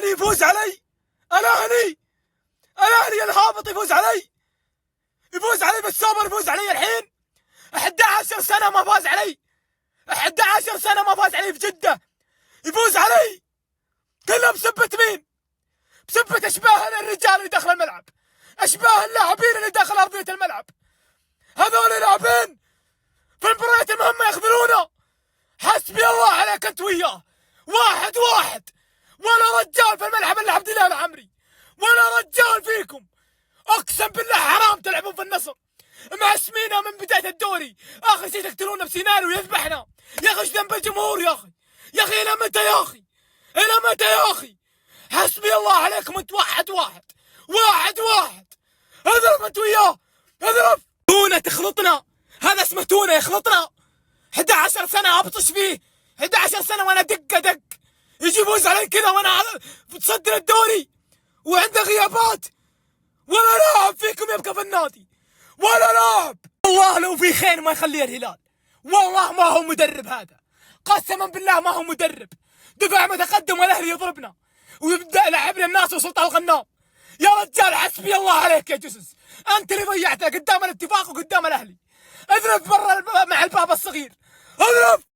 الاهلي يفوز علي، الاهلي الهابط يفوز علي، يفوز علي بالسوبر، يفوز علي الحين. 11 سنة ما فاز علي، 11 سنة ما فاز علي في جدة، يفوز علي. كلها بسبة مين؟ بسبة اشباه الرجال اللي داخل الملعب، اشباه اللاعبين اللي داخل ارضية الملعب. هذول لاعبين في المباريات المهمة يخذلونا. حسبي الله عليك انت وياه، 1-1، ولا رجال في الملعب الا عبد الله العمري، ولا رجال فيكم. اقسم بالله حرام تلعبون في النصر، معسمينا من بداية الدوري، اخر شيء تقتلونا بسنان ويذبحنا. يا اخي ايش ذنب الجمهور يا اخي؟ يا اخي الى متى يا اخي؟ الى متى يا اخي؟ حسبي الله عليكم انت، 1-1، اضرب انت وياه، اضرب. تونة تخلطنا، هذا اسمه تونة يخلطنا. 11 سنة ابطش فيه، 11 سنة وانا دق يجي يفوز علي كذا وانا بتصدر الدوري وعنده غيابات، ولا لاعب فيكم يبقى في النادي، ولا لاعب. والله لو في خير ما يخليه الهلال، والله ما هو مدرب هذا، قسما بالله ما هو مدرب. دفاع متقدم والاهلي يضربنا ويبدا يلعبنا الناس وسلطان الغنام. يا رجال حسبي الله عليك يا جسس، انت اللي ضيعتها قدام الاتفاق وقدام الاهلي. اضرب برا مع الباب الصغير، اضرب.